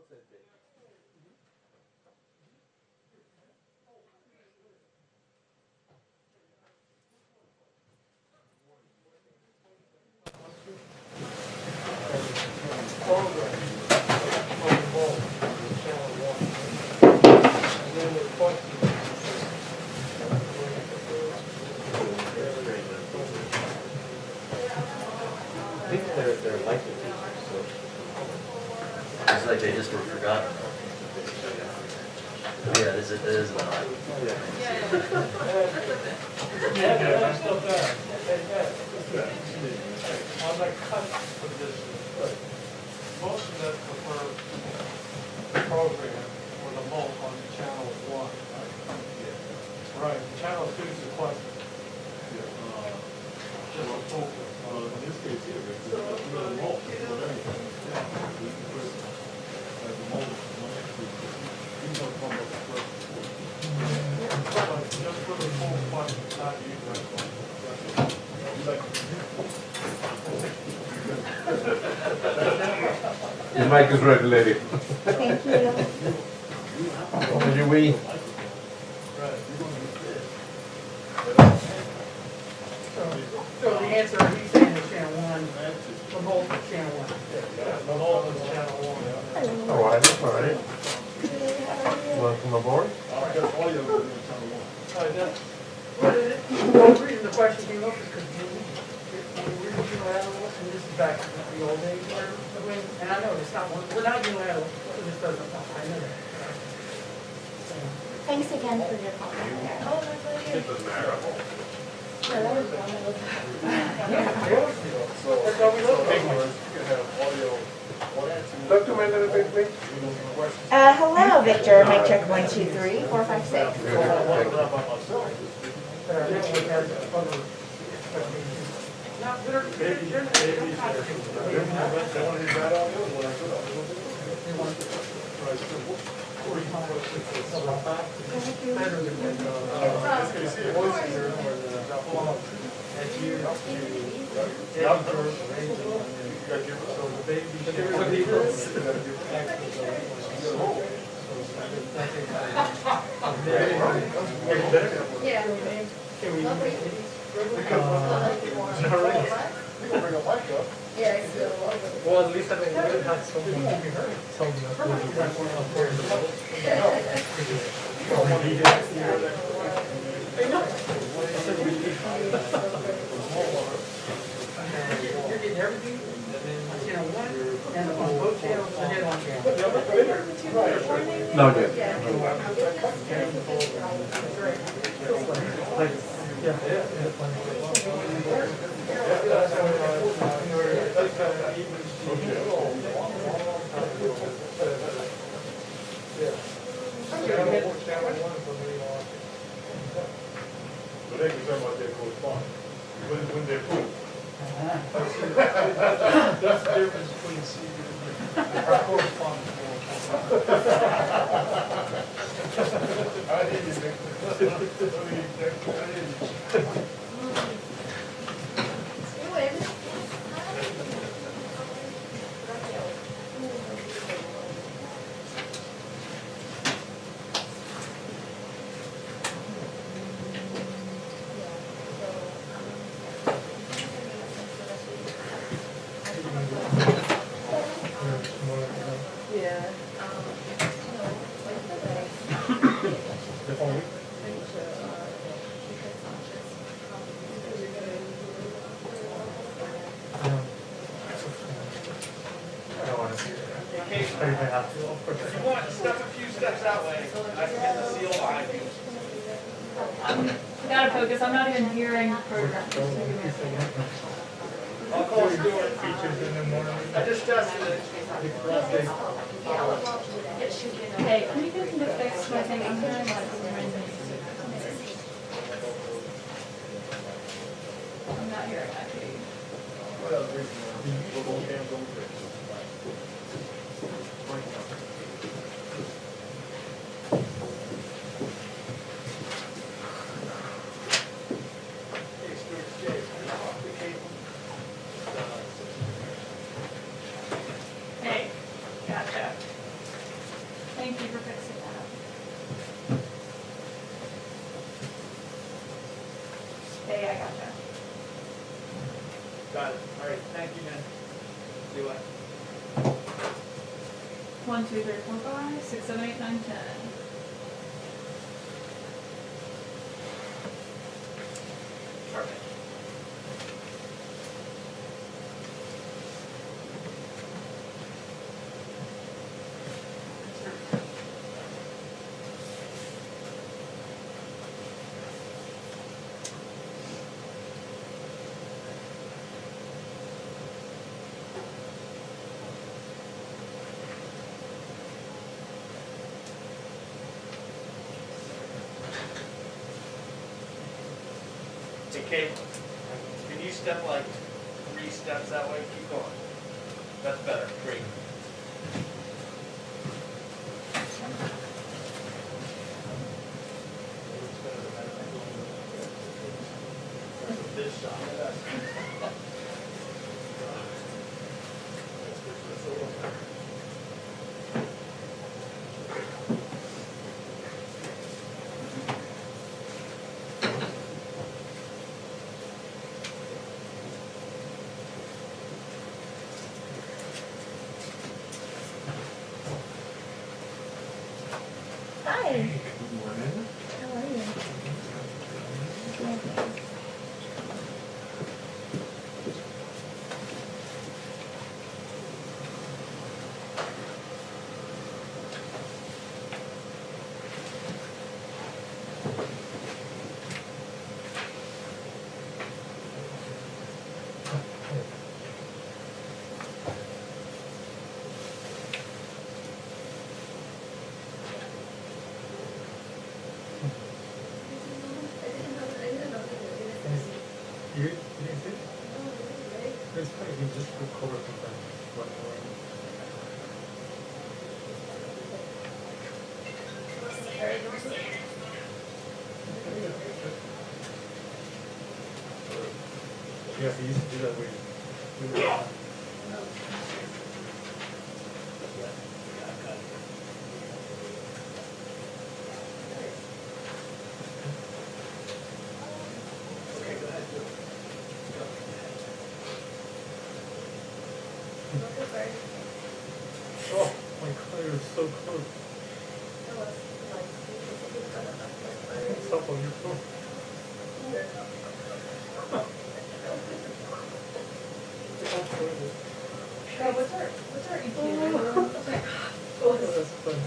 I think they're like the teachers, so. It's like they just were forgotten. Yeah, it is a lot. On the cut position, most of them prefer the program or the bulk on channel one, right? Right, channel two is the question. Just a focus. In this case here, it's a little more, but anything. At the moment, you don't come up with first. Just for the full question, not you, right? Your mic is ready, lady. Thank you. Over your way. So the answer, he's saying is channel one, the bulk of channel one. The whole of channel one. All right, all right. Welcome aboard. Well, the reason the question came up is because when we were unilateral, and this is back in the old days, and I know it's not, we're not unilateral, it just doesn't apply, I know that. Thanks again for your comment. Oh, my pleasure. It's a marrow. Yeah, that was one of those. That's why we love it. Talk to me a little bit, please. Hello, Victor. Mic check 1, 2, 3, 4, 5, 6. Not, they're Well, at least I mean, we had someone You're getting everything on channel one, and on both channels, and then on channel. No, good. But they can tell about their correspondence, when they're full. That's the difference between CD and our correspondence. I hear you, Victor. I hear you. Yeah. If you want, step a few steps that way, I can get the seal behind you. Gotta focus, I'm not even hearing the program. I'll call Stuart. I just tested it. Hey, can you get me to fix my thing? I'm hearing like I'm not hearing that. Hey, gotcha. Do it. 1, 2, 3, 4, 5, 6, 7, 8, 9, 10. Perfect. Hey, Caitlin, can you step like 3 steps that way? Keep going. That's better. Great. Hi, Good morning. how are you? Good. You didn't see? It's fine, you just recover from that. One more. Yeah, he used to do that with. Oh my god, you're so close. What's up on your phone? What's our EQ? Oh, that's fun.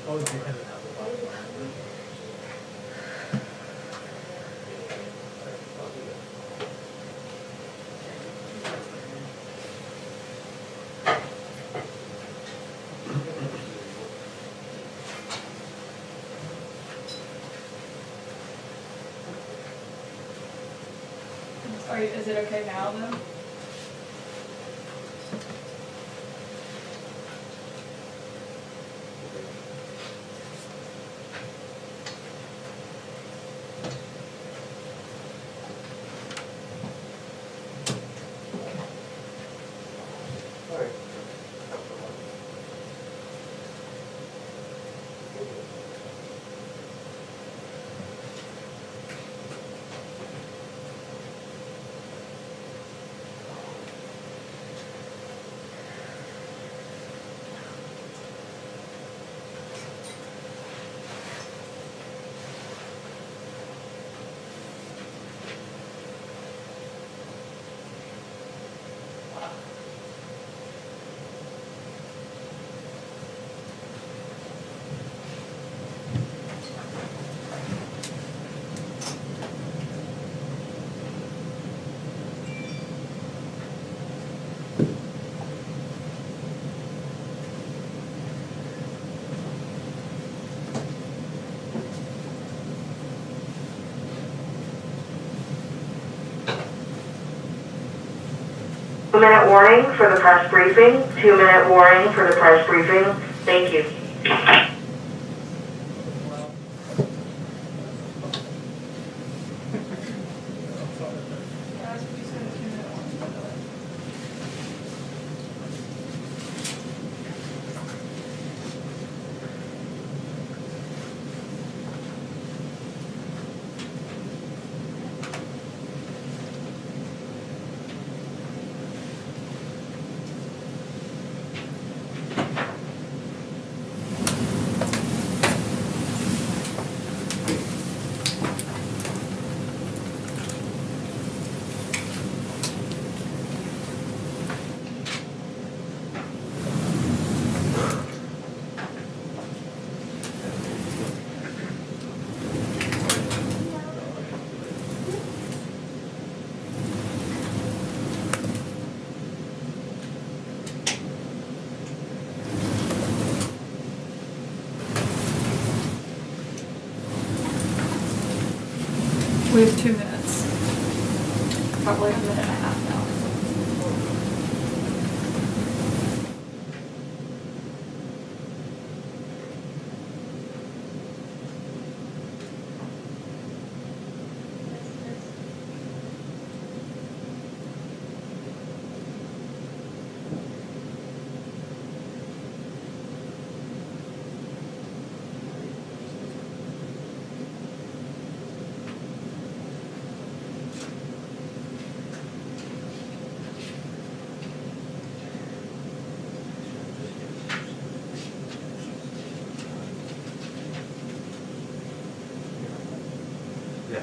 Oh, it's behind it. Is it okay now though? 2-minute warning for the press briefing. 2-minute warning for the press briefing. Thank you. We have 2 minutes. Probably a minute and a half now. Yeah.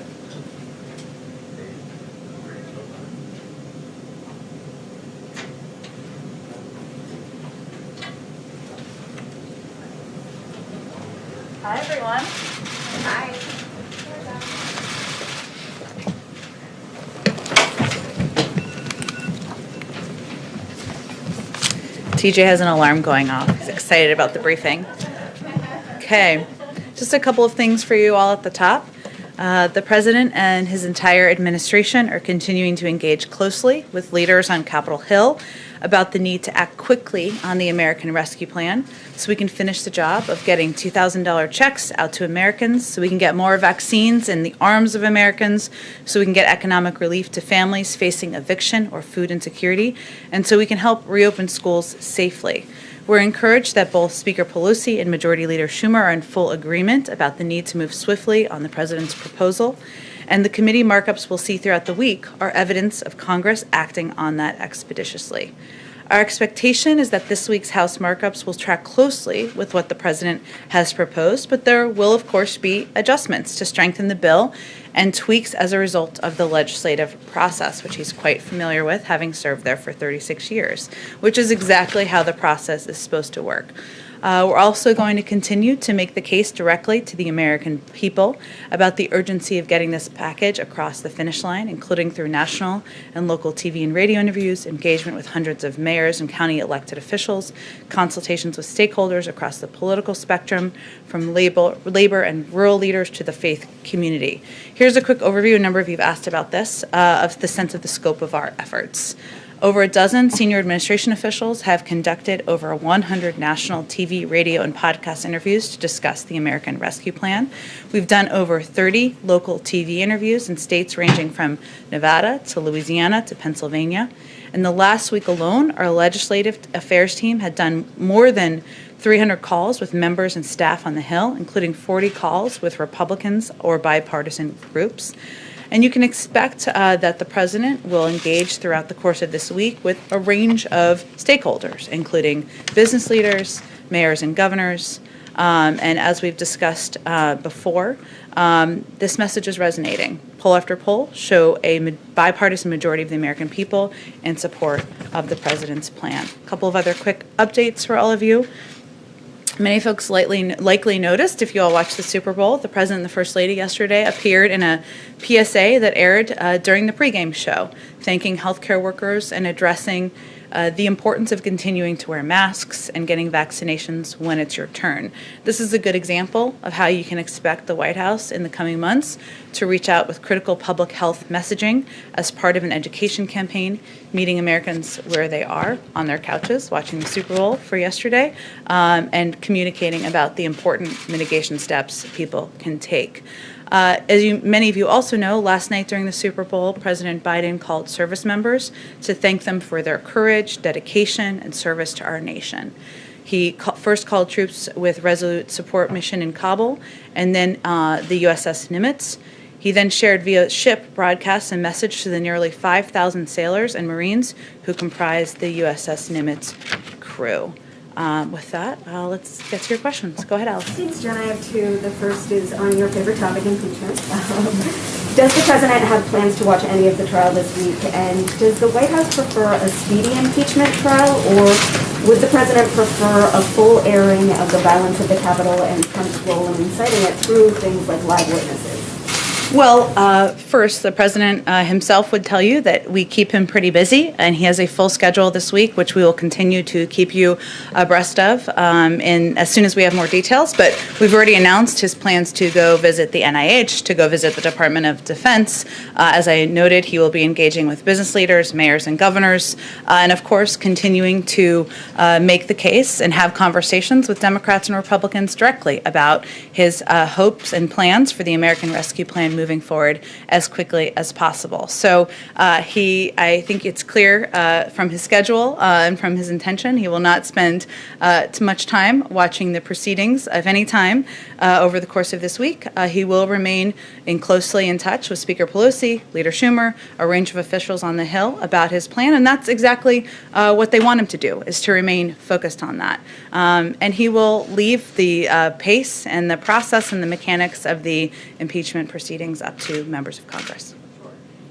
Hi, everyone. Hi. TJ has an alarm going off. He's excited about the briefing. Okay, just a couple of things for you all at the top. The president and his entire administration are continuing to engage closely with leaders on Capitol Hill about the need to act quickly on the American Rescue Plan so we can finish the job of getting $2,000 checks out to Americans, so we can get more vaccines in the arms of Americans, so we can get economic relief to families facing eviction or food insecurity, and so we can help reopen schools safely. We're encouraged that both Speaker Pelosi and Majority Leader Schumer are in full agreement about the need to move swiftly on the president's proposal, and the committee markups we'll see throughout the week are evidence of Congress acting on that expeditiously. Our expectation is that this week's House markups will track closely with what the president has proposed, but there will, of course, be adjustments to strengthen the bill and tweaks as a result of the legislative process, which he's quite familiar with, having served there for 36 years, which is exactly how the process is supposed to work. We're also going to continue to make the case directly to the American people about the urgency of getting this package across the finish line, including through national and local TV and radio interviews, engagement with hundreds of mayors and county elected officials, consultations with stakeholders across the political spectrum, from labor and rural leaders to the faith community. Here's a quick overview, a number of you have asked about this, of the sense of the scope of our efforts. Over a dozen senior administration officials have conducted over 100 national TV, radio, and podcast interviews to discuss the American Rescue Plan. We've done over 30 local TV interviews in states ranging from Nevada to Louisiana to Pennsylvania. In the last week alone, our legislative affairs team had done more than 300 calls with members and staff on the Hill, including 40 calls with Republicans or bipartisan groups. And you can expect that the president will engage throughout the course of this week with a range of stakeholders, including business leaders, mayors and governors. And as we've discussed before, this message is resonating. Poll after poll show a bipartisan majority of the American people in support of the president's plan. A couple of other quick updates for all of you. Many folks likely noticed, if you all watched the Super Bowl, the President and the First Lady yesterday appeared in a PSA that aired during the pregame show, thanking healthcare workers and addressing the importance of continuing to wear masks and getting vaccinations when it's your turn. This is a good example of how you can expect the White House in the coming months to reach out with critical public health messaging as part of an education campaign, meeting Americans where they are, on their couches, watching the Super Bowl for yesterday, and communicating about the important mitigation steps people can take. Many of you also know, last night during the Super Bowl, President Biden called service members to thank them for their courage, dedication, and service to our nation. He first called troops with Resolute Support Mission in Kabul, and then the USS Nimitz. He then shared via ship broadcasts a message to the nearly 5,000 sailors and Marines who comprise the USS Nimitz crew. With that, let's get to your questions. Go ahead, Alice. Thanks, Jen. I have two. The first is on your favorite topic, impeachment. Does the president have plans to watch any of the trial this week? And does the White House prefer a speedy impeachment trial, or would the president prefer a full airing of the violence at the Capitol and Trump's role in inciting it through things like live witnesses? Well, first, the president himself would tell you that we keep him pretty busy, and he has a full schedule this week, which we will continue to keep you abreast of as soon as we have more details. But we've already announced his plans to go visit the NIH, to go visit the Department of Defense. As I noted, he will be engaging with business leaders, mayors, and governors, and of course, continuing to make the case and have conversations with Democrats and Republicans directly about his hopes and plans for the American Rescue Plan moving forward as quickly as possible. So I think it's clear from his schedule and from his intention, he will not spend too much time watching the proceedings of any time over the course of this week. He will remain closely in touch with Speaker Pelosi, Leader Schumer, a range of officials on the Hill about his plan, and that's exactly what they want him to do, is to remain focused on that. And he will leave the pace and the process and the mechanics of the impeachment proceedings up to members of Congress.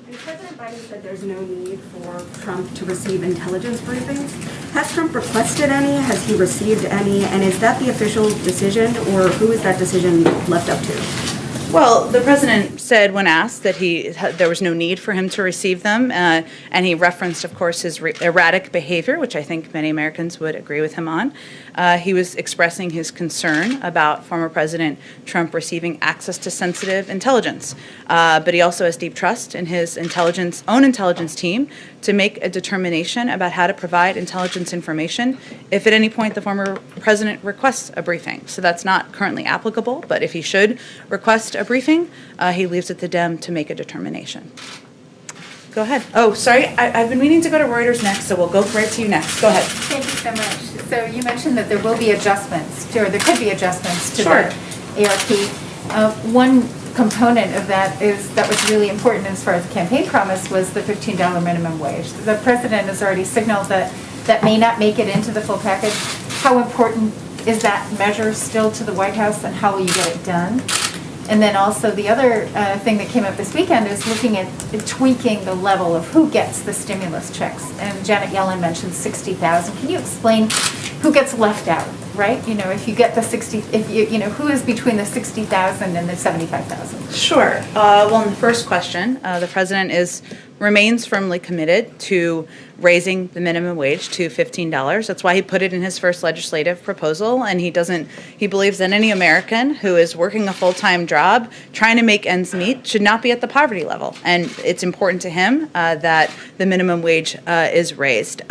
And President Biden said there's no need for Trump to receive intelligence briefings. Has Trump requested any? Has he received any? And is that the official decision, or who is that decision left up to? Well, the president said when asked that there was no need for him to receive them, and he referenced, of course, his erratic behavior, which I think many Americans would agree with him on. He was expressing his concern about former President Trump receiving access to sensitive intelligence, but he also has deep trust in his own intelligence team to make a determination about how to provide intelligence information if at any point the former president requests a briefing. So that's not currently applicable, but if he should request a briefing, he leaves it to them to make a determination. Go ahead. Oh, sorry, I've been meaning to go to Reuters next, so we'll go right to you next. Go ahead. Thank you so much. So you mentioned that there will be adjustments, or there could be adjustments to Sure. the ARP. One component of that was really important as far as the campaign promise was the $15 minimum wage. The president has already signaled that that may not make it into the full package. How important is that measure still to the White House, and how will you get it done? And then also the other thing that came up this weekend is looking at tweaking the level of who gets the stimulus checks. And Janet Yellen mentioned 60,000. Can you explain who gets left out, right? You know, if you get the 60, who is between the 60,000 and the 75,000? Sure. Well, in the first question, the president remains firmly committed to raising the minimum wage to $15. That's why he put it in his first legislative proposal, and he believes that any American who is working a full-time job, trying to make ends meet, should not be at the poverty level. And it's important to him that the minimum wage is raised.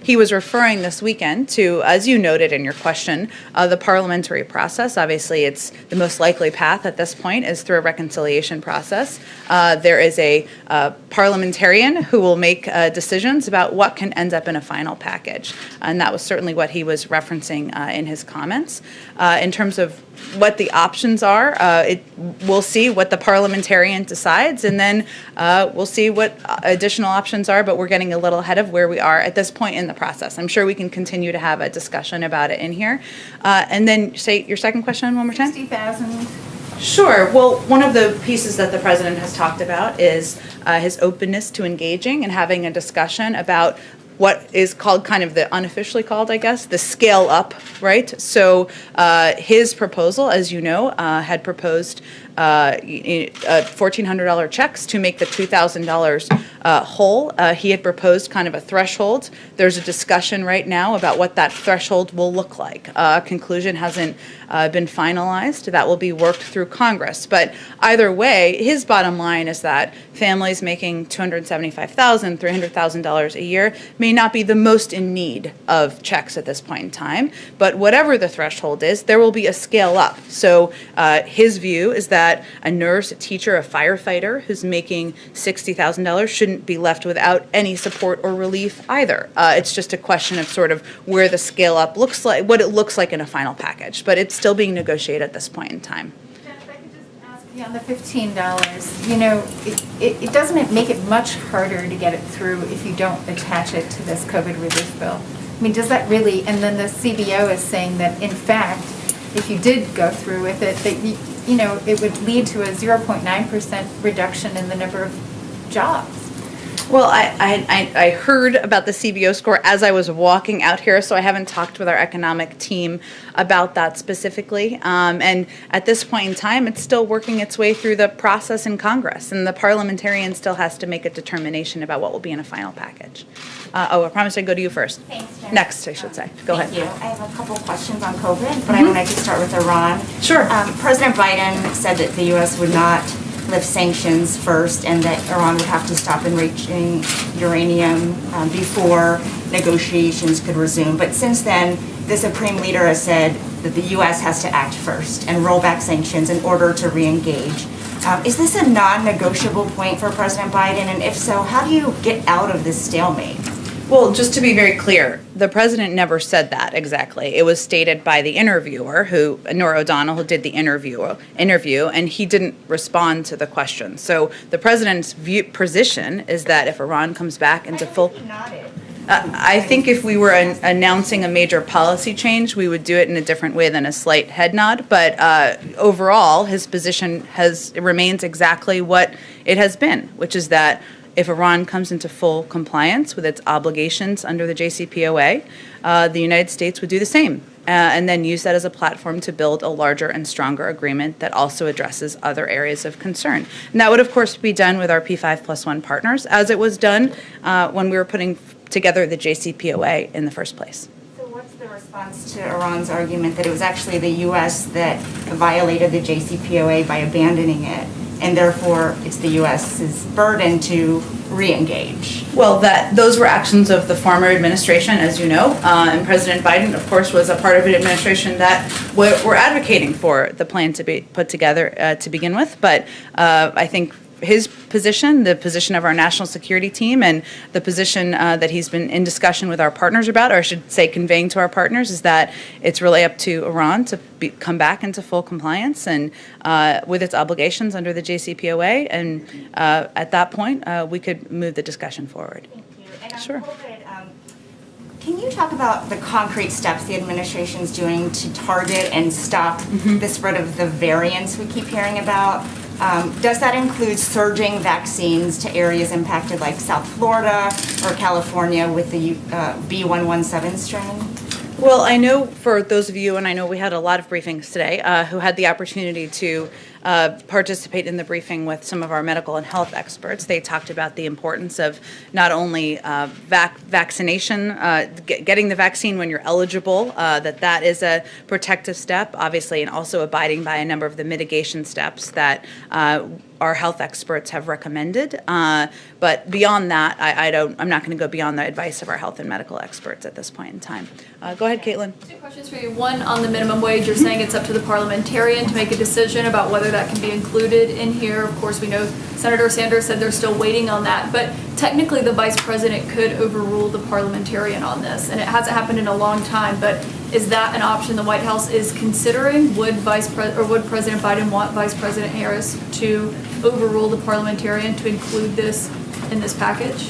He was referring this weekend to, as you noted in your question, the parliamentary process. Obviously, it's the most likely path at this point is through a reconciliation process. There is a parliamentarian who will make decisions about what can end up in a final package. And that was certainly what he was referencing in his comments. In terms of what the options are, we'll see what the parliamentarian decides, and then we'll see what additional options are, but we're getting a little ahead of where we are at this point in the process. I'm sure we can continue to have a discussion about it in here. And then say your second question one more time. 60,000. Sure. Well, one of the pieces that the president has talked about is his openness to engaging and having a discussion about what is called, kind of the unofficially called, I guess, the scale up, right? So his proposal, as you know, had proposed $1,400 checks to make the $2,000 whole. He had proposed kind of a threshold. There's a discussion right now about what that threshold will look like. A conclusion hasn't been finalized. That will be worked through Congress. But either way, his bottom line is that families making $275,000, $300,000 a year may not be the most in need of checks at this point in time. But whatever the threshold is, there will be a scale up. So his view is that a nurse, a teacher, a firefighter who's making $60,000 shouldn't be left without any support or relief either. It's just a question of sort of where the scale up looks like, what it looks like in a final package. But it's still being negotiated at this point in time. Jen, if I could just ask you on the $15, you know, it doesn't make it much harder to get it through if you don't attach it to this COVID relief bill. I mean, does that really, and then the CBO is saying that in fact, if you did go through with it, that you know, it would lead to a 0.9% reduction in the number of jobs. Well, I heard about the CBO score as I was walking out here, so I haven't talked with our economic team about that specifically. And at this point in time, it's still working its way through the process in Congress, and the parliamentarian still has to make a determination about what will be in a final package. I promised I'd go to you first. Thanks, Jen. Next, I should say. Go ahead. Thank you. I have a couple questions on COVID, but I would like to start with Iran. Sure. President Biden said that the U.S. would not lift sanctions first and that Iran would have to stop enriching uranium before negotiations could resume. But since then, the Supreme Leader has said that the U.S. has to act first and roll back sanctions in order to re-engage. Is this a non-negotiable point for President Biden? And if so, how do you get out of this stalemate? Well, just to be very clear, the president never said that exactly. It was stated by the interviewer, Norah O'Donnell, who did the interview, and he didn't respond to the question. So the president's position is that if Iran comes back into full... I think if we were announcing a major policy change, we would do it in a different way than a slight head nod. But overall, his position remains exactly what it has been, which is that if Iran comes into full compliance with its obligations under the JCPOA, the United States would do the same, and then use that as a platform to build a larger and stronger agreement that also addresses other areas of concern. And that would, of course, be done with our P5+1 partners, as it was done when we were putting together the JCPOA in the first place. So what's the response to Iran's argument that it was actually the U.S. that violated the JCPOA by abandoning it, and therefore it's the U.S.'s burden to re-engage? Well, those were actions of the former administration, as you know, and President Biden, of course, was a part of an administration that were advocating for the plan to be put together to begin with. But I think his position, the position of our national security team, and the position that he's been in discussion with our partners about, or I should say conveying to our partners, is that it's really up to Iran to come back into full compliance and with its obligations under the JCPOA, and at that point, we could move the discussion forward. Thank you. And on Sure. COVID, can you talk about the concrete steps the administration's doing to target and stop the spread of the variants we keep hearing about? Does that include surging vaccines to areas impacted like South Florida or California with the B117 strain? Well, I know for those of you, and I know we had a lot of briefings today, who had the opportunity to participate in the briefing with some of our medical and health experts. They talked about the importance of not only vaccination, getting the vaccine when you're eligible, that is a protective step, obviously, and also abiding by a number of the mitigation steps that our health experts have recommended. But beyond that, I'm not going to go beyond the advice of our health and medical experts at this point in time. Go ahead, Caitlin. Two questions for you. One, on the minimum wage, you're saying it's up to the parliamentarian to make a decision about whether that can be included in here. Of course, we know Senator Sanders said they're still waiting on that, but technically the vice president could overrule the parliamentarian on this, and it hasn't happened in a long time, but is that an option the White House is considering? Would President Biden want Vice President Harris to overrule the parliamentarian to include this in this package?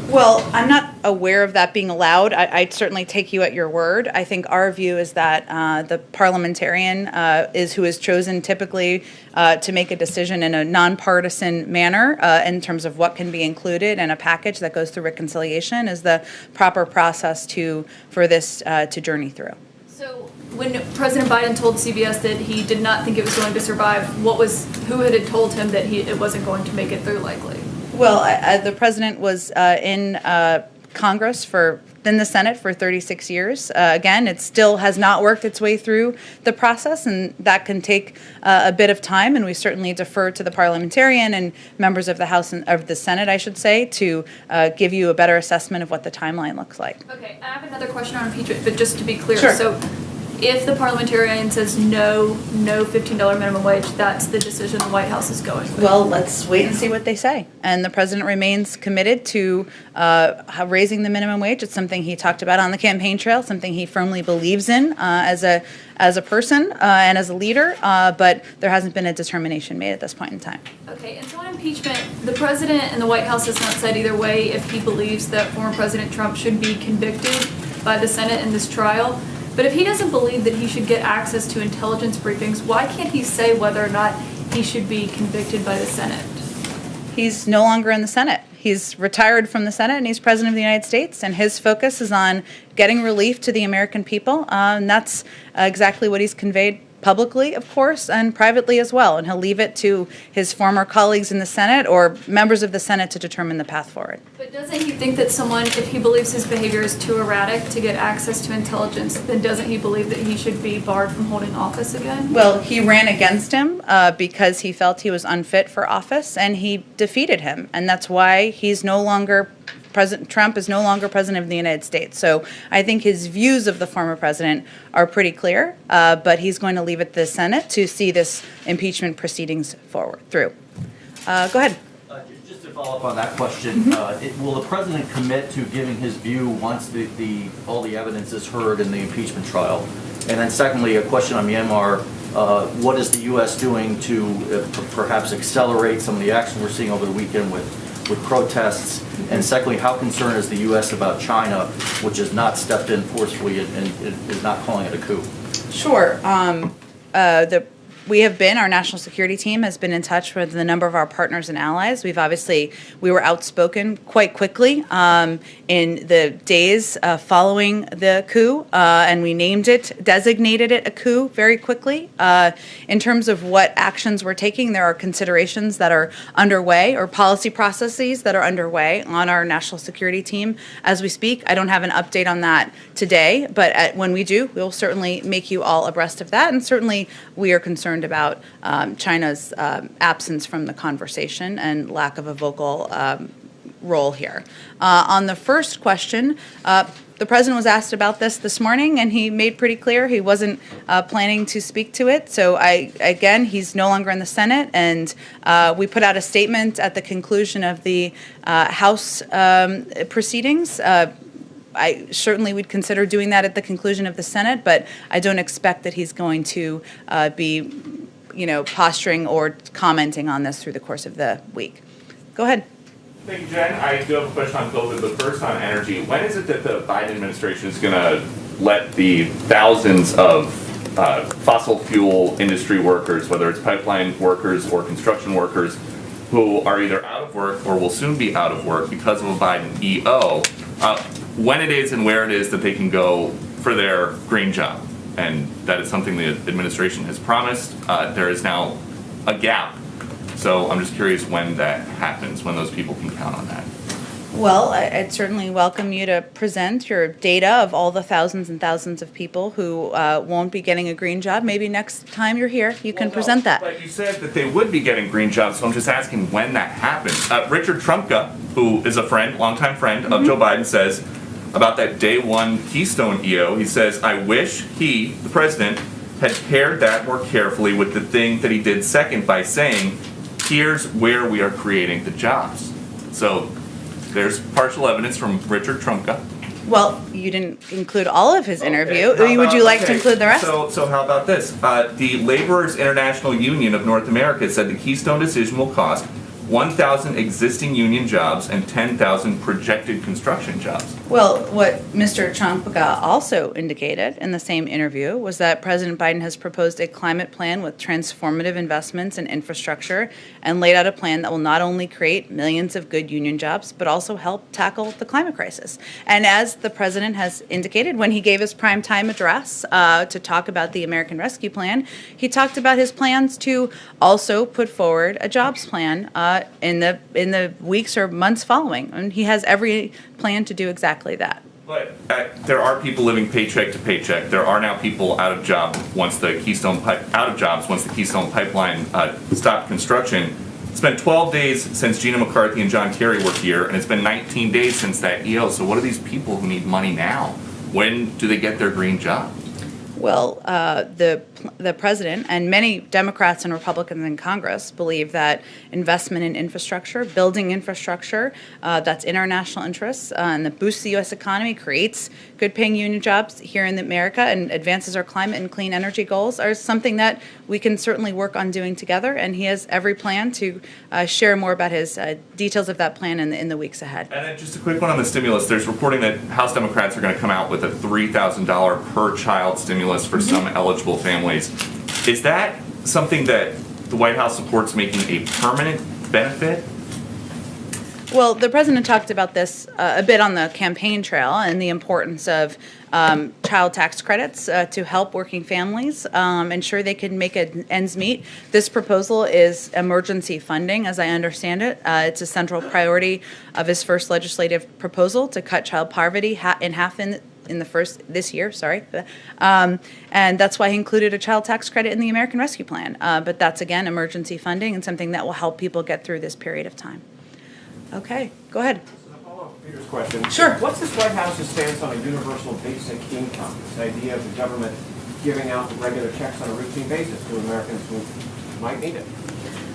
Well, I'm not aware of that being allowed. I'd certainly take you at your word. I think our view is that the parliamentarian is who is chosen typically to make a decision in a nonpartisan manner in terms of what can be included in a package that goes through reconciliation is the proper process for this to journey through. So when President Biden told CBS that he did not think it was going to survive, who had told him that it wasn't going to make it through likely? Well, the president was in Congress in the Senate for 36 years. Again, it still has not worked its way through the process, and that can take a bit of time, and we certainly defer to the parliamentarian and members of the House and of the Senate, I should say, to give you a better assessment of what the timeline looks like. Okay, I have another question on impeachment, but just to be clear. Sure. So if the parliamentarian says no $15 minimum wage, that's the decision the White House is going with? Well, let's wait and see what they say. And the president remains committed to raising the minimum wage. It's something he talked about on the campaign trail, something he firmly believes in as a person and as a leader, but there hasn't been a determination made at this point in time. Okay, and so on impeachment, the president and the White House has not said either way if he believes that former President Trump should be convicted by the Senate in this trial. But if he doesn't believe that he should get access to intelligence briefings, why can't he say whether or not he should be convicted by the Senate? He's no longer in the Senate. He's retired from the Senate and he's president of the United States, and his focus is on getting relief to the American people. And that's exactly what he's conveyed publicly, of course, and privately as well. And he'll leave it to his former colleagues in the Senate or members of the Senate to determine the path forward. But doesn't he think that someone, if he believes his behavior is too erratic to get access to intelligence, then doesn't he believe that he should be barred from holding office again? Well, he ran against him because he felt he was unfit for office, and he defeated him. And that's why he's no longer President Trump is no longer president of the United States. So I think his views of the former president are pretty clear, but he's going to leave it to the Senate to see this impeachment proceedings through. Go ahead. Just to follow up on that question, will the president commit to giving his view once all the evidence is heard in the impeachment trial? And then secondly, a question on Myanmar. What is the U.S. doing to perhaps accelerate some of the action we're seeing over the weekend with protests? And secondly, how concerned is the U.S. about China, which has not stepped in forcefully and is not calling it a coup? Sure. Our national security team has been in touch with a number of our partners and allies. We were outspoken quite quickly in the days following the coup, and we designated it a coup very quickly. In terms of what actions we're taking, there are considerations that are underway or policy processes that are underway on our national security team as we speak. I don't have an update on that today, but when we do, we'll certainly make you all abreast of that, and certainly we are concerned about China's absence from the conversation and lack of a vocal role here. On the first question, the president was asked about this morning, and he made pretty clear he wasn't planning to speak to it. So he's no longer in the Senate, and we put out a statement at the conclusion of the House proceedings. I certainly would consider doing that at the conclusion of the Senate, but I don't expect that he's going to be, posturing or commenting on this through the course of the week. Go ahead. Thank you, Jen. I do have a question on COVID, but first on energy. When is it that the Biden administration is going to let the thousands of fossil fuel industry workers, whether it's pipeline workers or construction workers, who are either out of work or will soon be out of work because of a Biden EO, when it is and where it is that they can go for their green job? And that is something the administration has promised. There is now a gap. So I'm just curious when that happens, when those people can count on that. Well, I'd certainly welcome you to present your data of all the thousands and thousands of people who won't be getting a green job. Maybe next time you're here, you can present that. But you said that they would be getting green jobs, so I'm just asking when that happens. Richard Trumka, who is a friend, longtime friend of Joe Biden, says about that day one Keystone EO, he says, I wish he, the president, had paired that more carefully with the thing that he did second by saying, here's where we are creating the jobs. So there's partial evidence from Richard Trumka. Well, you didn't include all of his interview. Would you like to include the rest? So how about this? The Laborers International Union of North America said the Keystone decision will cost 1,000 existing union jobs and 10,000 projected construction jobs. Well, what Mr. Champaga also indicated in the same interview was that President Biden has proposed a climate plan with transformative investments in infrastructure and laid out a plan that will not only create millions of good union jobs, but also help tackle the climate crisis. And as the president has indicated when he gave his primetime address to talk about the American Rescue Plan, he talked about his plans to also put forward a jobs plan in the weeks or months following. And he has every plan to do exactly that. But there are people living paycheck to paycheck. There are now people out of jobs once the Keystone Pipeline stopped construction. It's been 12 days since Gina McCarthy and John Kerry were here, and it's been 19 days since that EO. So what are these people who need money now? When do they get their green job? Well, the president and many Democrats and Republicans in Congress believe that investment in infrastructure, building infrastructure that's in our national interests and that boosts the U.S. economy, creates good-paying union jobs here in America and advances our climate and clean energy goals are something that we can certainly work on doing together. And he has every plan to share more about his details of that plan in the weeks ahead. And then just a quick one on the stimulus. There's reporting that House Democrats are going to come out with a $3,000 per child stimulus for some eligible families. Is that something that the White House supports making a permanent benefit? Well, the president talked about this a bit on the campaign trail and the importance of child tax credits to help working families ensure they can make ends meet. This proposal is emergency funding, as I understand it. It's a central priority of his first legislative proposal to cut child poverty in half this year, and that's why he included a child tax credit in the American Rescue Plan. But that's, again, emergency funding and something that will help people get through this period of time. Okay, go ahead. So to follow up Peter's question. Sure. What's this White House's stance on a universal basic income? This idea of the government giving out regular checks on a routine basis to Americans who might need it.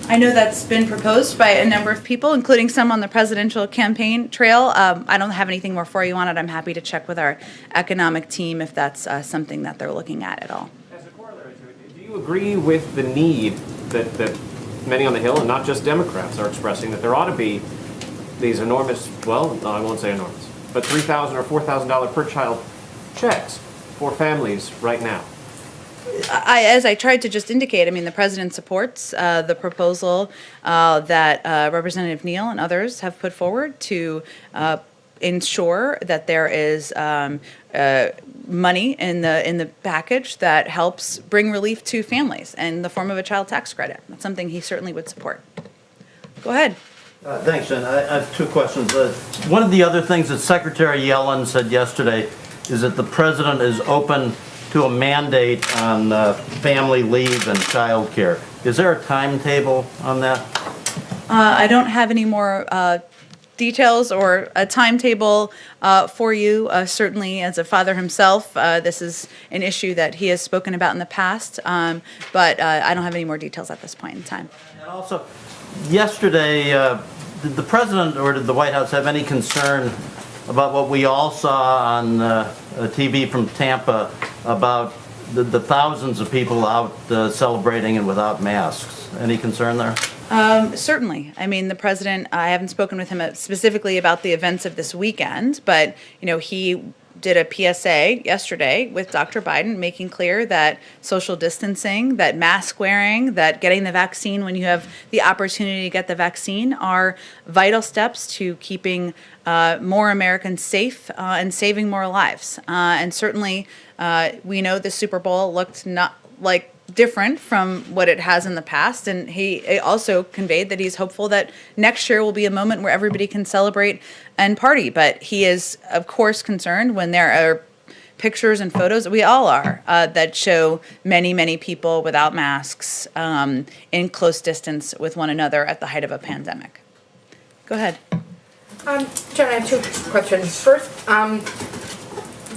I know that's been proposed by a number of people, including some on the presidential campaign trail. I don't have anything more for you on it. I'm happy to check with our economic team if that's something that they're looking at all. As a corollary to it, do you agree with the need that many on the Hill, and not just Democrats, are expressing that there ought to be these enormous, well, no, I won't say enormous, but $3,000 or $4,000 per child checks for families right now? As I tried to just indicate, I mean, the president supports the proposal that Representative Neal and others have put forward to ensure that there is money in the package that helps bring relief to families in the form of a child tax credit. That's something he certainly would support. Go ahead. Thanks, and I have two questions. One of the other things that Secretary Yellen said yesterday is that the president is open to a mandate on family leave and child care. Is there a timetable on that? I don't have any more details or a timetable for you. Certainly, as a father himself, this is an issue that he has spoken about in the past, but I don't have any more details at this point in time. And also, yesterday, did the president or did the White House have any concern about what we all saw on TV from Tampa about the thousands of people out celebrating and without masks? Any concern there? Certainly. I mean, the president, I haven't spoken with him specifically about the events of this weekend, but, he did a PSA yesterday with Dr. Biden, making clear that social distancing, that mask wearing, that getting the vaccine when you have the opportunity to get the vaccine are vital steps to keeping more Americans safe and saving more lives. And certainly, we know the Super Bowl looked not like different from what it has in the past, and he also conveyed that he's hopeful that next year will be a moment where everybody can celebrate and party. But he is, of course, concerned when there are pictures and photos, we all are, that show many, many people without masks in close distance with one another at the height of a pandemic. Go ahead. Jen, I have two questions. First,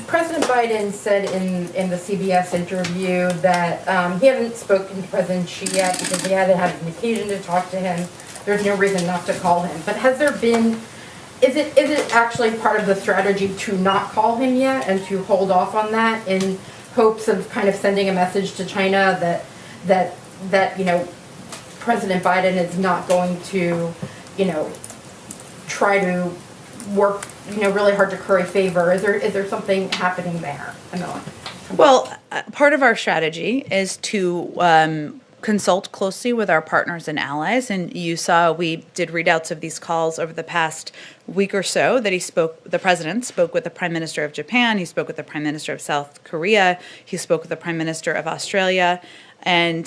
President Biden said in the CBS interview that he hadn't spoken to President Xi yet because he hadn't had an occasion to talk to him. There's no reason not to call him. But has there been, is it actually part of the strategy to not call him yet and to hold off on that in hopes of kind of sending a message to China that President Biden is not going to, try to work, really hard to curry favor? Is there something happening there? Well, part of our strategy is to consult closely with our partners and allies. And you saw we did readouts of these calls over the past week or so that the president spoke with the Prime Minister of Japan, he spoke with the Prime Minister of South Korea, he spoke with the Prime Minister of Australia. And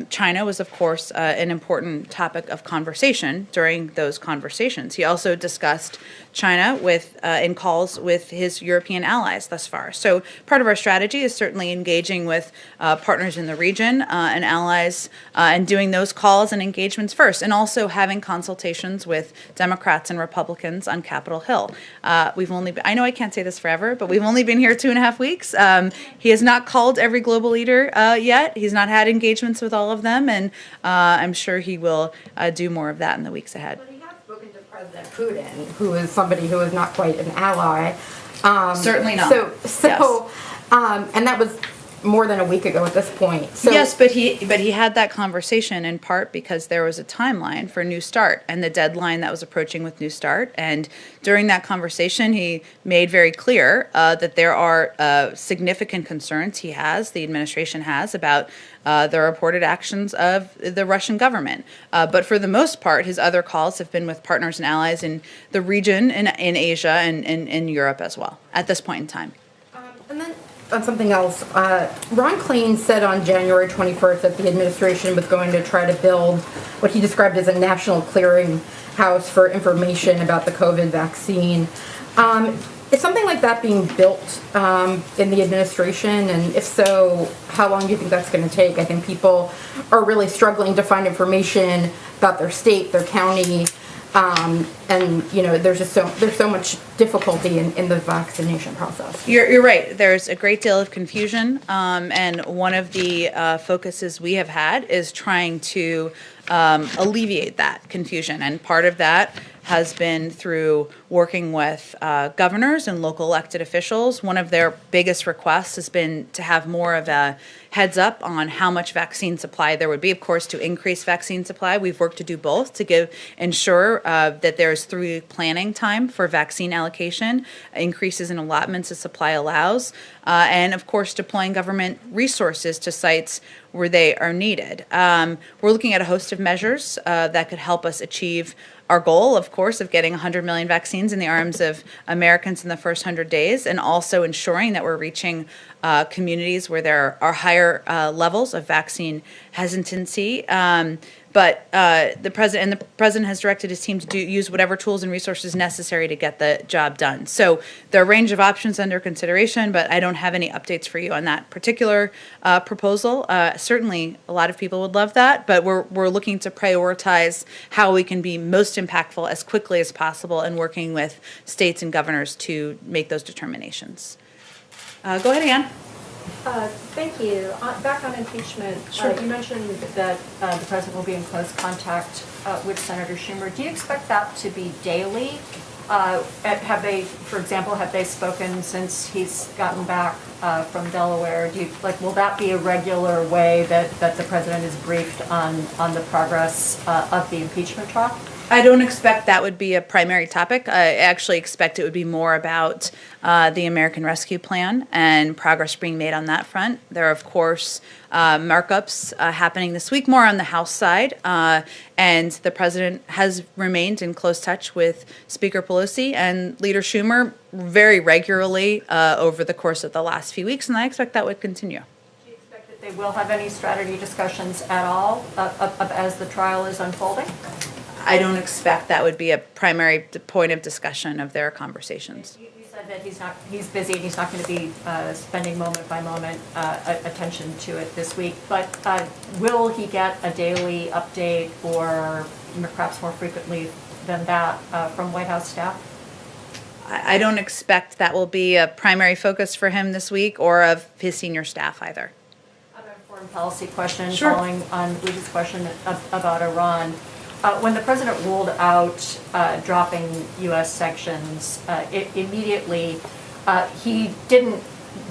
China was, of course, an important topic of conversation during those conversations. He also discussed China in calls with his European allies thus far. So part of our strategy is certainly engaging with partners in the region and allies and doing those calls and engagements first, and also having consultations with Democrats and Republicans on Capitol Hill. I know I can't say this forever, but we've only been here 2.5 weeks. He has not called every global leader yet. He's not had engagements with all of them, and I'm sure he will do more of that in the weeks ahead. But he has spoken to President Putin, who is somebody who is not quite an ally. Certainly not. So, and that was more than a week ago at this point. So, yes, but he had that conversation in part because there was a timeline for New START and the deadline that was approaching with New START. And during that conversation, he made very clear that there are significant concerns the administration has about the reported actions of the Russian government. But for the most part, his other calls have been with partners and allies in the region, in Asia, and in Europe as well, at this point in time. And then on something else, Ron Klain said on January 21st that the administration was going to try to build what he described as a national clearinghouse for information about the COVID vaccine. Is something like that being built in the administration? And if so, how long do you think that's going to take? I think people are really struggling to find information about their state, their county, and there's so much difficulty in the vaccination process. You're right. There's a great deal of confusion, and one of the focuses we have had is trying to alleviate that confusion, and part of that has been through working with governors and local elected officials. One of their biggest requests has been to have more of a heads up on how much vaccine supply there would be. Of course, to increase vaccine supply, we've worked to do both to ensure that there's through planning time for vaccine allocation, increases in allotments as supply allows, and of course deploying government resources to sites where they are needed. We're looking at a host of measures that could help us achieve our goal, of course, of getting 100 million vaccines in the arms of Americans in the first 100 days, and also ensuring that we're reaching communities where there are higher levels of vaccine hesitancy. But the president has directed his team to use whatever tools and resources necessary to get the job done. So there are a range of options under consideration, but I don't have any updates for you on that particular proposal. Certainly, a lot of people would love that, but we're looking to prioritize how we can be most impactful as quickly as possible and working with states and governors to make those determinations. Go ahead, Ann. Thank you. Back on impeachment, you mentioned that the president will be in close contact with Senator Schumer. Do you expect that to be daily? For example, have they spoken since he's gotten back from Delaware? Will that be a regular way that the president is briefed on the progress of the impeachment trial? I don't expect that would be a primary topic. I actually expect it would be more about the American Rescue Plan and progress being made on that front. There are, of course, markups happening this week, more on the House side, and the president has remained in close touch with Speaker Pelosi and Leader Schumer very regularly over the course of the last few weeks, and I expect that would continue. Do you expect that they will have any strategy discussions at all as the trial is unfolding? I don't expect that would be a primary point of discussion of their conversations. You said that he's busy and he's not going to be spending moment by moment attention to it this week, but will he get a daily update or perhaps more frequently than that from White House staff? I don't expect that will be a primary focus for him this week or of his senior staff either. I have a foreign policy question following on Lucy's question about Iran. When the president ruled out dropping U.S. sanctions, immediately he didn't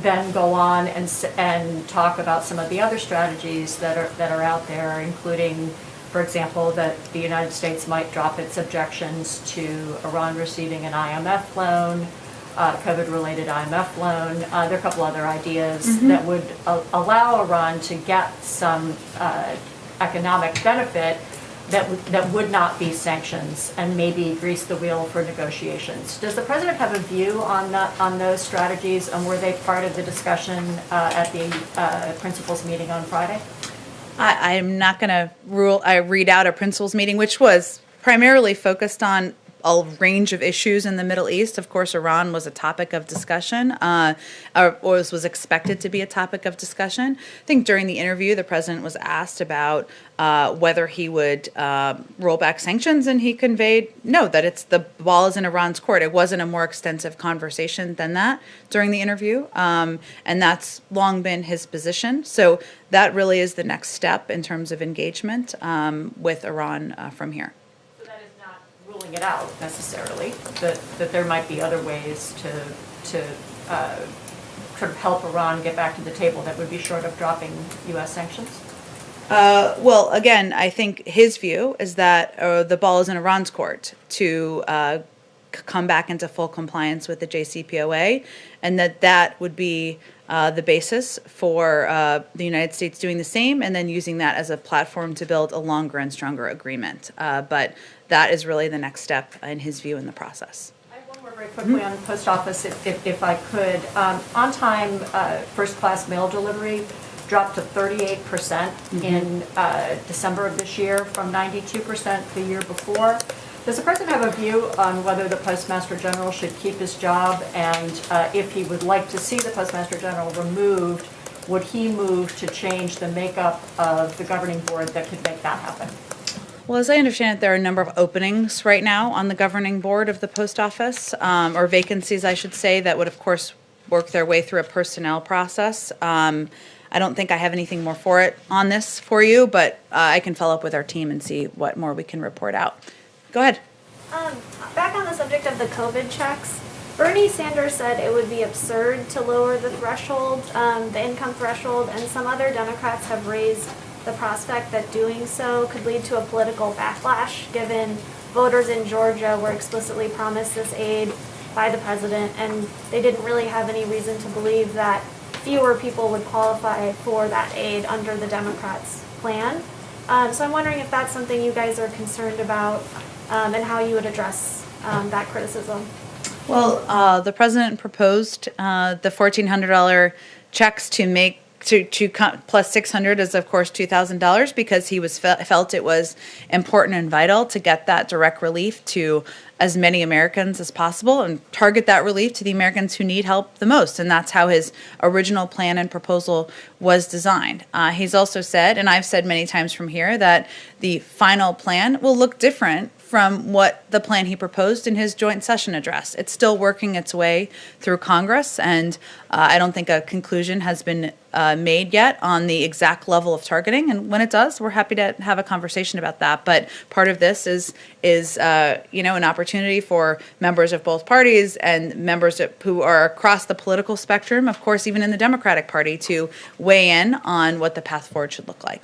then go on and talk about some of the other strategies that are out there, including For example, that the United States might drop its objections to Iran receiving an IMF loan, COVID-related IMF loan. There are a couple other ideas that would allow Iran to get some economic benefit that would not be sanctions and maybe grease the wheel for negotiations. Does the president have a view on those strategies, and were they part of the discussion at the principals meeting on Friday? I'm not going to read out a principals meeting, which was primarily focused on a range of issues in the Middle East. Of course, Iran was a topic of discussion, or was expected to be a topic of discussion. I think during the interview, the president was asked about whether he would roll back sanctions, and he conveyed no, that the ball is in Iran's court. It wasn't a more extensive conversation than that during the interview, and that's long been his position. So that really is the next step in terms of engagement with Iran from here. Ruling it out necessarily, that there might be other ways to sort of help Iran get back to the table that would be short of dropping U.S. sanctions? Well, again, I think his view is that the ball is in Iran's court to come back into full compliance with the JCPOA, and that would be the basis for the United States doing the same, and then using that as a platform to build a longer and stronger agreement. But that is really the next step, in his view, in the process. I have one more very quickly on the post office, if I could. On-time first-class mail delivery dropped to 38% in December of this year from 92% the year before. Does the president have a view on whether the Postmaster General should keep his job, and if he would like to see the Postmaster General removed, would he move to change the makeup of the governing board that could make that happen? Well, as I understand it, there are a number of openings right now on the governing board of the post office, or vacancies, I should say, that would, of course, work their way through a personnel process. I don't think I have anything more on this for you, but I can follow up with our team and see what more we can report out. Go ahead. Back on the subject of the COVID checks, Bernie Sanders said it would be absurd to lower the threshold, the income threshold, and some other Democrats have raised the prospect that doing so could lead to a political backlash, given voters in Georgia were explicitly promised this aid by the president, and they didn't really have any reason to believe that fewer people would qualify for that aid under the Democrats' plan. So I'm wondering if that's something you guys are concerned about, and how you would address that criticism. Well, the president proposed the $1,400 checks to plus $600 is, of course, $2,000, because he felt it was important and vital to get that direct relief to as many Americans as possible and target that relief to the Americans who need help the most. And that's how his original plan and proposal was designed. He's also said, and I've said many times from here, that the final plan will look different from what the plan he proposed in his joint session address. It's still working its way through Congress, and I don't think a conclusion has been made yet on the exact level of targeting. And when it does, we're happy to have a conversation about that. But part of this is an opportunity for members of both parties and members who are across the political spectrum, of course, even in the Democratic Party, to weigh in on what the path forward should look like.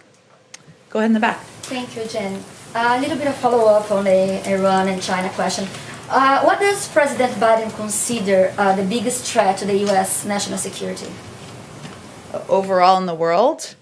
Go ahead in the back. Thank you, Jen. A little bit of follow-up on the Iran and China question. What does President Biden consider the biggest threat to the U.S. national security? Overall in the world?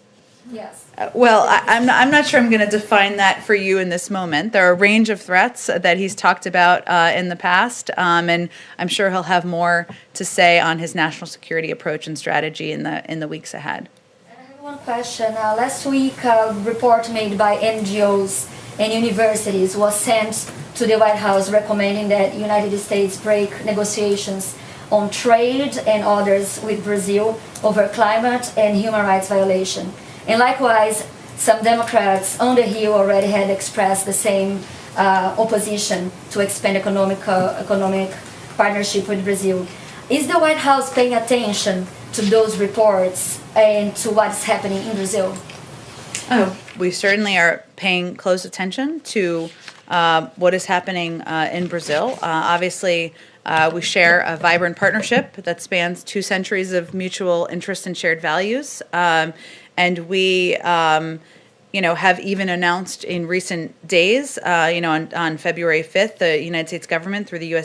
Yes. Well, I'm not sure I'm going to define that for you in this moment. There are a range of threats that he's talked about in the past, and I'm sure he'll have more to say on his national security approach and strategy in the weeks ahead. I have one question. Last week, a report made by NGOs and universities was sent to the White House recommending that the United States break negotiations on trade and others with Brazil over climate and human rights violation. And likewise, some Democrats on the Hill already had expressed the same opposition to expand economic partnership with Brazil. Is the White House paying attention to those reports and to what's happening in Brazil? We certainly are paying close attention to what is happening in Brazil. Obviously, we share a vibrant partnership that spans 2 centuries of mutual interest and shared values. And we have even announced in recent days, on February 5th, the United States government through the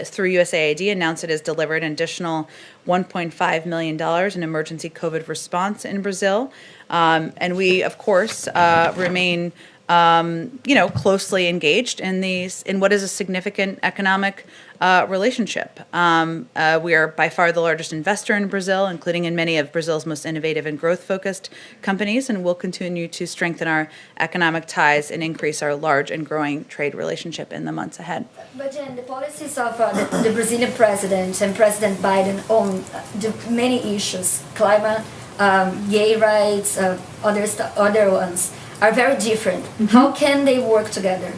through USAID announced it has delivered an additional $1.5 million in emergency COVID response in Brazil. And we, of course, remain, closely engaged in what is a significant economic relationship. We are by far the largest investor in Brazil, including in many of Brazil's most innovative and growth-focused companies, and we'll continue to strengthen our economic ties and increase our large and growing trade relationship in the months ahead. But Jen, the policies of the Brazilian president and President Biden on the many issues, climate, gay rights, other ones, are very different. How can they work together?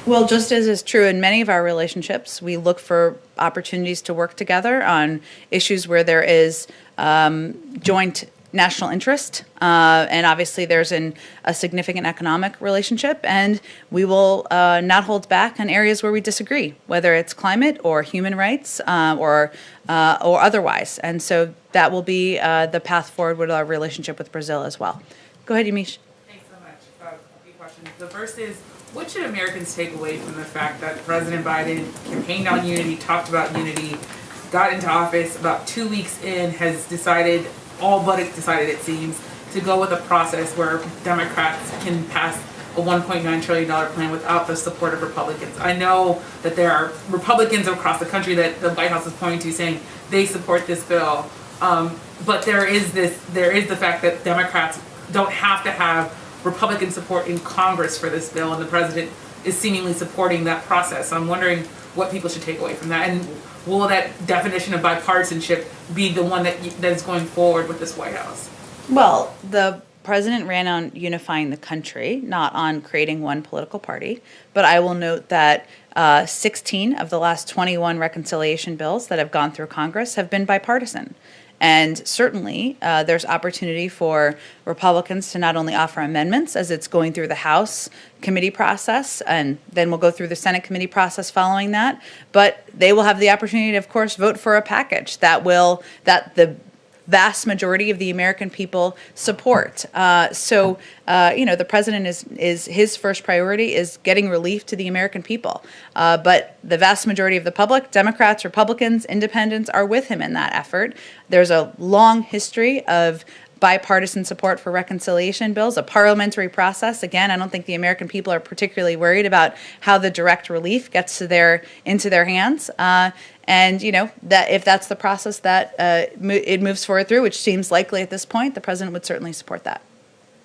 Well, just as is true in many of our relationships, we look for opportunities to work together on issues where there is joint national interest, and obviously there's a significant economic relationship, and we will not hold back on areas where we disagree, whether it's climate or human rights or otherwise. And so that will be the path forward with our relationship with Brazil as well. Go ahead, Yamiche. Thanks so much. A few questions. The first is, what should Americans take away from the fact that President Biden campaigned on unity, talked about unity, got into office, about 2 weeks in, has decided, all but decided it seems, to go with a process where Democrats can pass a $1.9 trillion plan without the support of Republicans? I know that there are Republicans across the country that the White House is pointing to saying they support this bill, but there is the fact that Democrats don't have to have Republican support in Congress for this bill, and the president is seemingly supporting that process. So I'm wondering what people should take away from that, and will that definition of bipartisanship be the one that is going forward with this White House? Well, the president ran on unifying the country, not on creating one political party. But I will note that 16 of the last 21 reconciliation bills that have gone through Congress have been bipartisan. And certainly, there's opportunity for Republicans to not only offer amendments as it's going through the House committee process, and then we'll go through the Senate committee process following that, but they will have the opportunity to, of course, vote for a package that the vast majority of the American people support. The president is his first priority is getting relief to the American people. But the vast majority of the public, Democrats, Republicans, independents, are with him in that effort. There's a long history of bipartisan support for reconciliation bills, a parliamentary process. Again, I don't think the American people are particularly worried about how the direct relief gets into their hands. And that if that's the process that it moves forward through, which seems likely at this point, the president would certainly support that.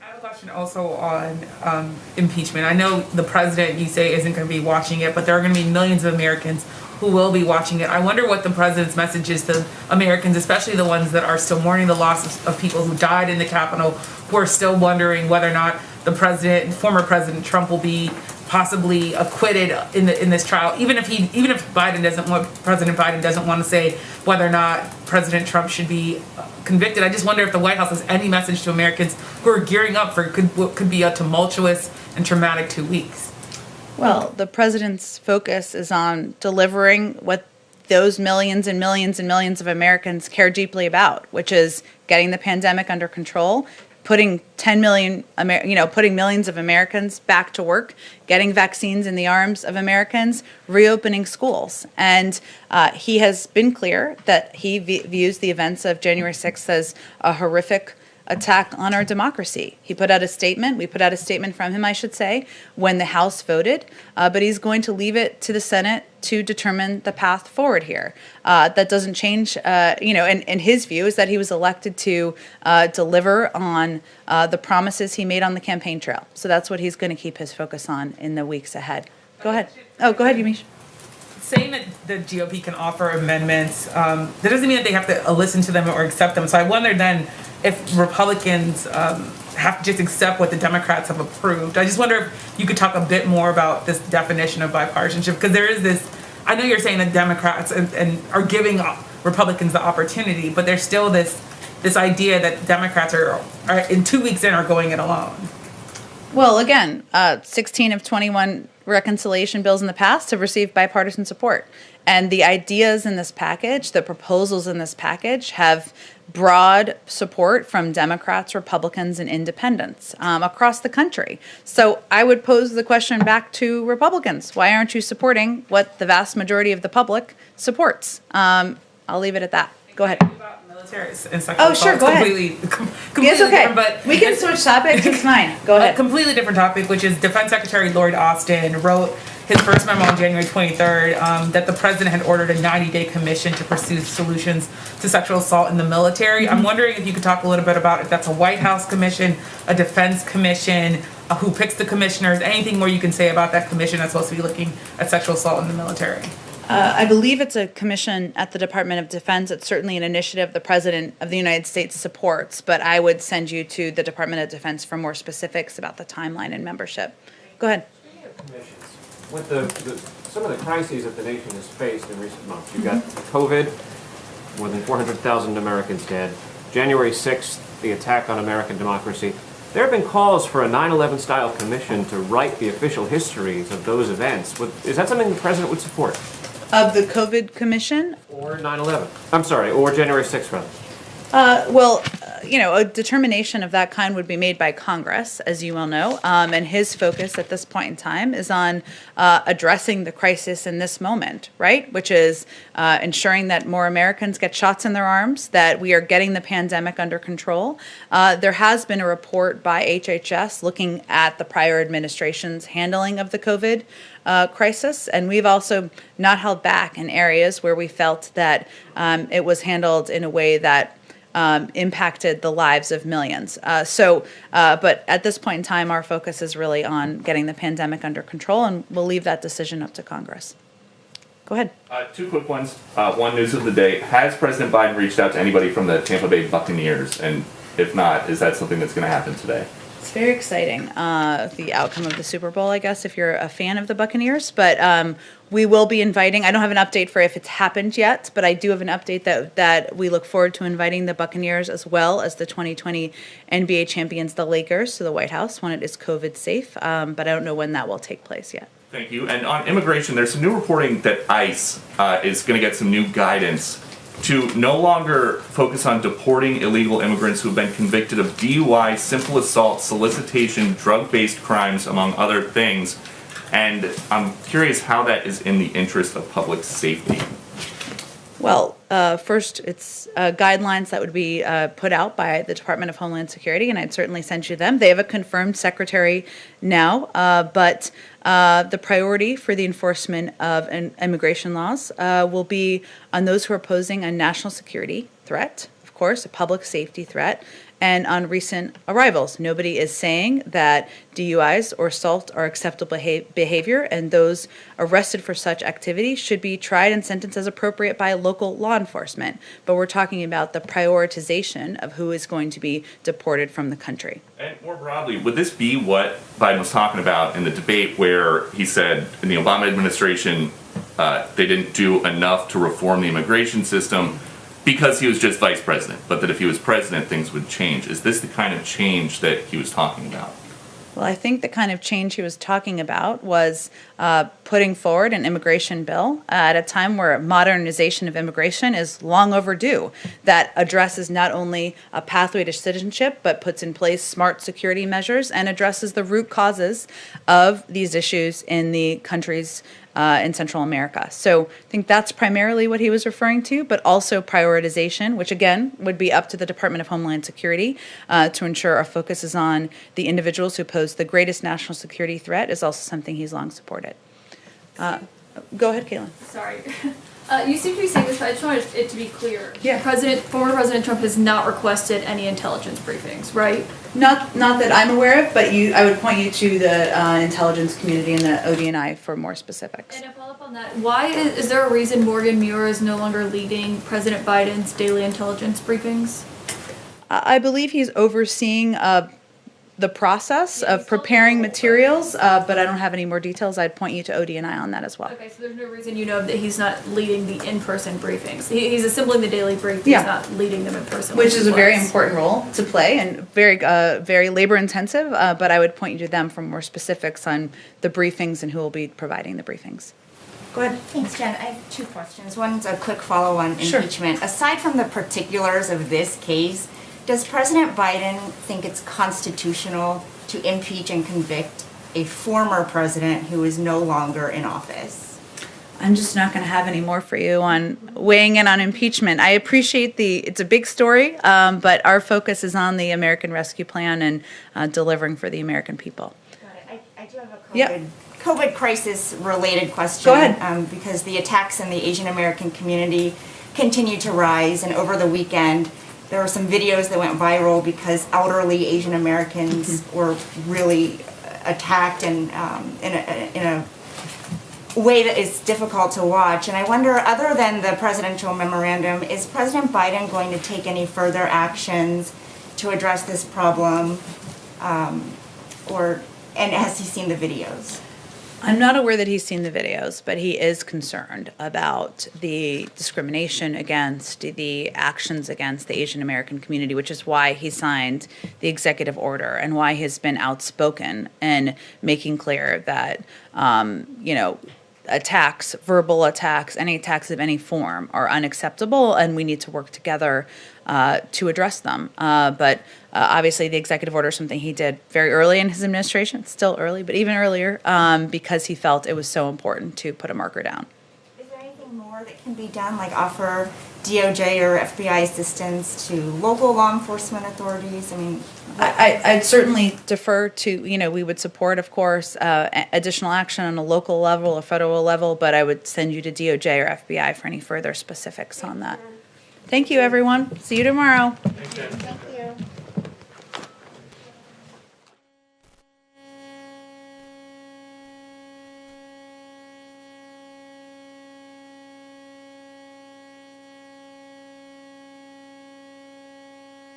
I have a question also on impeachment. I know the president, you say, isn't going to be watching it, but there are going to be millions of Americans who will be watching it. I wonder what the president's message is to Americans, especially the ones that are still mourning the loss of people who died in the Capitol, who are still wondering whether or not former President Trump will be possibly acquitted in this trial, even if President Biden doesn't want to say whether or not President Trump should be convicted. I just wonder if the White House has any message to Americans who are gearing up for what could be a tumultuous and traumatic 2 weeks. Well, the president's focus is on delivering what those millions and millions and millions of Americans care deeply about, which is getting the pandemic under control, putting putting millions of Americans back to work, getting vaccines in the arms of Americans, reopening schools. And he has been clear that he views the events of January 6th as a horrific attack on our democracy. He put out a statement, we put out a statement from him, I should say, when the House voted, but he's going to leave it to the Senate to determine the path forward here. That doesn't change, and his view is that he was elected to deliver on the promises he made on the campaign trail. So that's what he's going to keep his focus on in the weeks ahead. Go ahead. Oh, go ahead, Yamiche. Saying that the GOP can offer amendments, that doesn't mean that they have to listen to them or accept them. So I wonder then if Republicans have to just accept what the Democrats have approved. I just wonder if you could talk a bit more about this definition of bipartisanship, because there is this, I know you're saying that Democrats and are giving Republicans the opportunity, but there's still this idea that Democrats are in 2 weeks in are going it alone. Well, again, 16 of 21 reconciliation bills in the past have received bipartisan support. And the ideas in this package, the proposals in this package have broad support from Democrats, Republicans, and independents across the country. So I would pose the question back to Republicans. Why aren't you supporting what the vast majority of the public supports? I'll leave it at that. Go ahead. Military and sexual Oh, sure, assault go ahead. completely It's okay. different, but We can switch topics, it's fine. Go ahead. A completely different topic, which is Defense Secretary Lloyd Austin wrote his first memo on January 23rd that the president had ordered a 90-day commission to pursue solutions to sexual assault in the military. I'm wondering if you could talk a little bit about if that's a White House commission, a defense commission, who picks the commissioners, anything more you can say about that commission that's supposed to be looking at sexual assault in the military. I believe it's a commission at the Department of Defense. It's certainly an initiative the President of the United States supports, but I would send you to the Department of Defense for more specifics about the timeline and membership. Go ahead. With some of the crises that the nation has faced in recent months, you've got COVID, more than 400,000 Americans dead, January 6th, the attack on American democracy. There have been calls for a 9/11 style commission to write the official histories of those events. Is that something the president would support? Of the COVID commission? Or 9/11? I'm sorry, or January 6th, rather. A determination of that kind would be made by Congress, as you well know, and his focus at this point in time is on addressing the crisis in this moment, right? Which is ensuring that more Americans get shots in their arms, that we are getting the pandemic under control. There has been a report by HHS looking at the prior administration's handling of the COVID crisis, and we've also not held back in areas where we felt that it was handled in a way that impacted the lives of millions. But at this point in time, our focus is really on getting the pandemic under control, and we'll leave that decision up to Congress. Go ahead. Two quick ones. One, news of the day. Has President Biden reached out to anybody from the Tampa Bay Buccaneers? And if not, is that something that's going to happen today? It's very exciting, the outcome of the Super Bowl, I guess, if you're a fan of the Buccaneers. But we will be inviting, I don't have an update for if it's happened yet, but I do have an update that we look forward to inviting the Buccaneers as well as the 2020 NBA champions, the Lakers, to the White House when it is COVID safe. But I don't know when that will take place yet. Thank you. And on immigration, there's some new reporting that ICE is going to get some new guidance to no longer focus on deporting illegal immigrants who have been convicted of DUI, simple assault, solicitation, drug-based crimes, among other things. And I'm curious how that is in the interest of public safety. Well, first, it's guidelines that would be put out by the Department of Homeland Security, and I'd certainly send you them. They have a confirmed secretary now, but the priority for the enforcement of immigration laws will be on those who are posing a national security threat, of course, a public safety threat, and on recent arrivals. Nobody is saying that DUIs or assault are acceptable behavior, and those arrested for such activity should be tried and sentenced as appropriate by local law enforcement. But we're talking about the prioritization of who is going to be deported from the country. And more broadly, would this be what Biden was talking about in the debate where he said in the Obama administration they didn't do enough to reform the immigration system because he was just vice president, but that if he was president, things would change? Is this the kind of change that he was talking about? Well, I think the kind of change he was talking about was putting forward an immigration bill at a time where modernization of immigration is long overdue, that addresses not only a pathway to citizenship, but puts in place smart security measures and addresses the root causes of these issues in the countries in Central America. So I think that's primarily what he was referring to, but also prioritization, which again would be up to the Department of Homeland Security to ensure our focus is on the individuals who pose the greatest national security threat, is also something he's long supported. Go ahead, Caitlin. Sorry. You seem to be saying this, but I just wanted it to be clear. Yeah. Former President Trump has not requested any intelligence briefings, right? Not that I'm aware of, but I would point you to the intelligence community and the ODNI for more specifics. And to follow up on that, why is there a reason Morgan Muir is no longer leading President Biden's daily intelligence briefings? I believe he's overseeing the process of preparing materials, but I don't have any more details. I'd point you to ODNI on that as well. Okay, so there's no reason you know that he's not leading the in-person briefings. He's assembling the daily briefings, Yeah. not leading them in person. Which is a very important role to play and very labor intensive, but I would point you to them for more specifics on the briefings and who will be providing the briefings. Go ahead. Thanks, Jen. I have two questions. One's a quick follow-on impeachment. Aside from the particulars of this case, does President Biden think it's constitutional to impeach and convict a former president who is no longer in office? I'm just not going to have any more for you on weighing in on impeachment. I appreciate it's a big story, but our focus is on the American Rescue Plan and delivering for the American people. Got it. I do have a COVID crisis related question. Go ahead. Because the attacks in the Asian American community continue to rise, and over the weekend there were some videos that went viral because elderly Asian Americans were really attacked and in a way that is difficult to watch. And I wonder, other than the presidential memorandum, is President Biden going to take any further actions to address this problem, and has he seen the videos? I'm not aware that he's seen the videos, but he is concerned about the discrimination against, the actions against the Asian American community, which is why he signed the executive order and why he's been outspoken in making clear that, attacks, verbal attacks, any attacks of any form are unacceptable, and we need to work together to address them. But obviously, the executive order is something he did very early in his administration. It's still early, but even earlier, because he felt it was so important to put a marker down. Is there anything more that can be done, like offer DOJ or FBI assistance to local law enforcement authorities? I mean, I'd certainly defer to, we would support, of course, additional action on a local level, a federal level, but I would send you to DOJ or FBI for any further specifics on that. Thank you, everyone. See you tomorrow. Thank you.